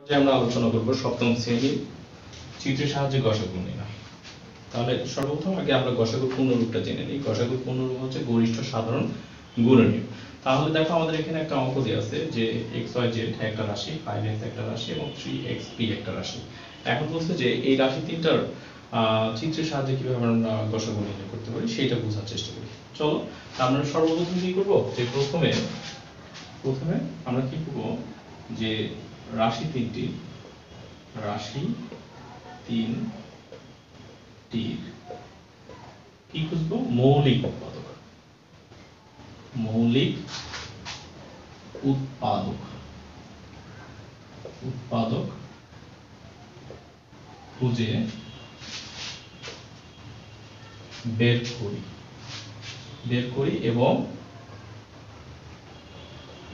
যে আমরা আলোচনা করব সপ্তম শ্রেণীর চিত্রের সাহায্যে গসাগু নির্ণয়। তাহলে সর্বপ্রথম আগে আমরা গসাগুর পূর্ণরূপটা জেনে নিই। গসাগুর পূর্ণরূপ হচ্ছে গরিষ্ঠ সাধারণ গুণনীয়। তাহলে দেখো আমাদের এখানে একটা অঙ্ক দেওয়া আছে যে xyz একটা রাশি, 5x একটা রাশি এবং 3xp একটা রাশি। এখন বলছে যে এই রাশি তিনটার চিত্রের সাহায্যে কিভাবে আমরা গসাগু নির্ণয় করতে পারি সেটা বোঝার চেষ্টা করি। চলো আমরা সর্বপ্রথম কি করব, যে প্রথমে আমরা কি করব, যে রাশি তিনটির কি খুঁজবো, মৌলিক উৎপাদক খুঁজে বের করি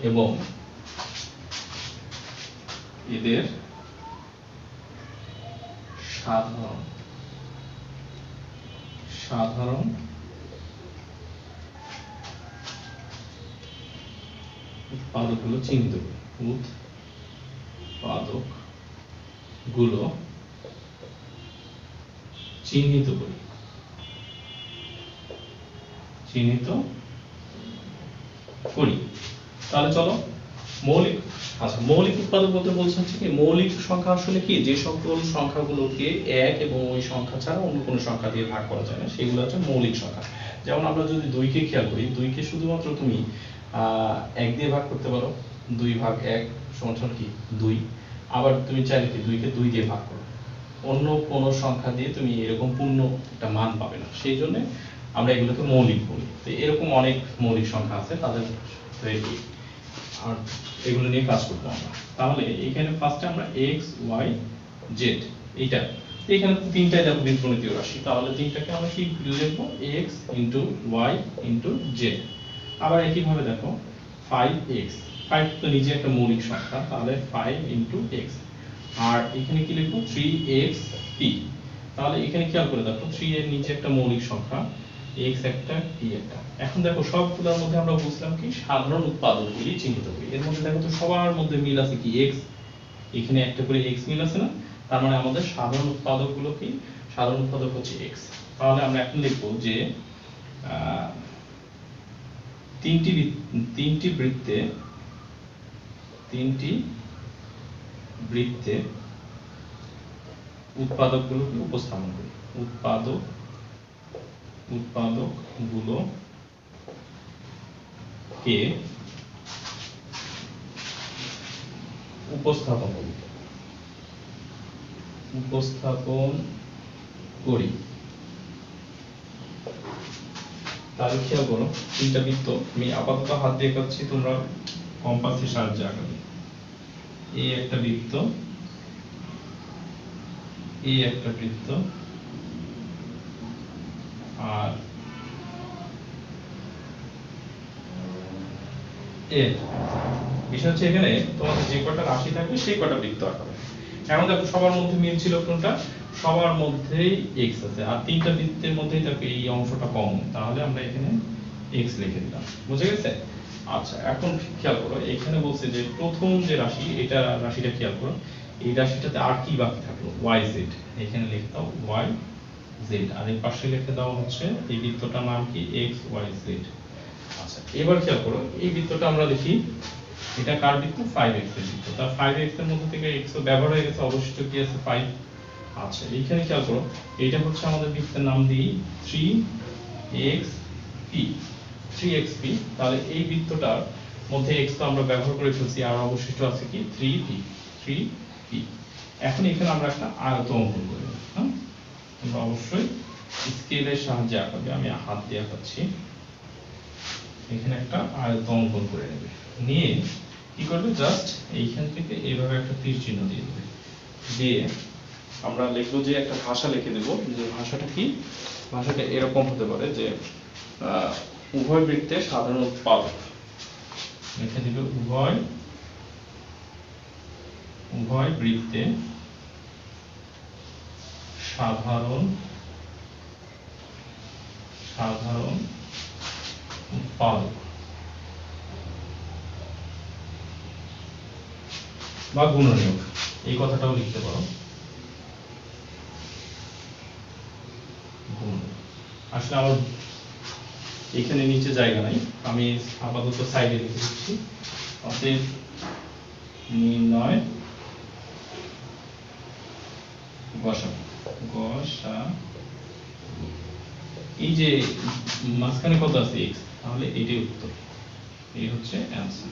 এবং এদের সাধারণ উৎপাদকগুলো চিহ্নিত করি। তাহলে চলো মৌলিক উৎপাদক বলতে বলছে হচ্ছে কি, মৌলিক সংখ্যা আসলে কি, যে সকল সংখ্যাগুলোকে এক এবং ওই সংখ্যা ছাড়া অন্য কোনো সংখ্যা দিয়ে ভাগ করা যায় না সেগুলো হচ্ছে মৌলিক সংখ্যা। যেমন আমরা যদি 2 কে খেয়াল করি, 2 কে শুধুমাত্র তুমি 1 দিয়ে ভাগ করতে পারো, 2 ভাগ 1 সমান কি 2। আবার তুমি চাইলে কি 2 কে 2 দিয়ে ভাগ করো, অন্য কোনো সংখ্যা দিয়ে তুমি এরকম পূর্ণ একটা মান পাবে না, সেই জন্য আমরা এগুলোকে মৌলিক বলি। তো এরকম অনেক মৌলিক সংখ্যা আছে, তাদের আর এগুলো নিয়ে কাজ করবো আমরা। তাহলে এখানে ফার্স্টে আমরা x y z এইটা, এখানে তিনটাই দেখো বীজগণিতীয় রাশি, তাহলে তিনটাকে আমরা কি লিখবো, x y z। আবার একই ভাবে দেখো 5x, 5 তো নিজে একটা মৌলিক সংখ্যা, তাহলে 5 x। আর এখানে কি লিখবো, 3xp। তাহলে এখানে খেয়াল করে দেখো 3 এর নিচে একটা মৌলিক সংখ্যা, x একটা p একটা। এখন দেখো সবগুলোর মধ্যে আমরা বুঝলাম কি সাধারণ উৎপাদকগুলি চিহ্নিত করি। এর মধ্যে দেখো তো সবার মধ্যে মিল আছে কি x, এখানে একটা করে x মিল আছে না, তার মানে আমাদের সাধারণ উৎপাদকগুলো কি, সাধারণ উৎপাদক হচ্ছে x। তাহলে আমরা এখন লিখব যে তিনটি বৃত্তে উৎপাদকগুলোকে উপস্থাপন করি, উৎপাদকগুলোকে উপস্থাপন করি। তাহলে খেয়াল করো তিনটা বৃত্ত, আমি আপাতত হাত দিয়ে কাটছি, তোমরা কম্পাসের সাহায্যে আঁকাবে। এই একটা বৃত্ত, এই একটা বৃত্ত, আর বিষয় হচ্ছে এখানে তোমাদের যে কটা রাশি থাকবে সেই কটা বৃত্ত আঁকাবে। এখন দেখো সবার মধ্যে মিল ছিল কোনটা, সবার মধ্যেই x আছে, আর তিনটা বৃত্তের মধ্যেই থাকে এই অংশটা কম, তাহলে আমরা এখানে x লিখে দিলাম। বুঝে গেছে? আচ্ছা, এখন খেয়াল করো এখানে বলছে যে প্রথম যে রাশি, এটা রাশিটা খেয়াল করো, এই রাশিটাতে আর কি বাকি থাকলো, yz। এখানে লিখে দাও yz, আর এই পাশে লিখে দাও হচ্ছে এই বৃত্তটার নাম কি, xyz। আচ্ছা, এবার খেয়াল করো এই বৃত্তটা আমরা লিখি, এটা কার বৃত্ত, 5x এর বৃত্ত। তার 5x এর মধ্যে থেকে x ব্যবহার হয়ে গেছে, অবশিষ্ট কি আছে 5। আচ্ছা, এইখানে খেয়াল করো এটা হচ্ছে আমাদের বৃত্তের নাম দিই 3xp। তাহলে এই বৃত্তটার মধ্যে x তো আমরা ব্যবহার করে ফেলছি, আর অবশিষ্ট আছে কি 3p। এখন এখানে আমরা একটা আয়ত অঙ্কন করে নেব। হ্যাঁ, তোমরা অবশ্যই স্কেলের সাহায্যে আঁকাবে, আমি হাত দিয়ে আঁকাচ্ছি। এখানে একটা আয়ত অঙ্কন করে নেবে, নিয়ে কি করবে, জাস্ট এইখান থেকে এইভাবে একটা তীর চিহ্ন দিয়ে দেবে, দিয়ে আমরা লিখবো যে একটা ভাষা লিখে দেব, যে ভাষাটা কি, ভাষাটা এরকম হতে পারে যে উভয় বৃত্তের সাধারণ উৎপাদক, লিখে দিবে উভয় বৃত্তে সাধারণ উৎপাদক বা গুণনীয়ক। এই কথাটাও লিখতে পারো গুণ। আসলে আমার এখানে নিচে জায়গা নাই, আমি আপাতত সাইডে লিখে দিচ্ছি। অতএব নির্ণয় গসা এই যে মাঝখানে কত আছে x, তাহলে এটাই উত্তর, এই হচ্ছে অ্যান্সার।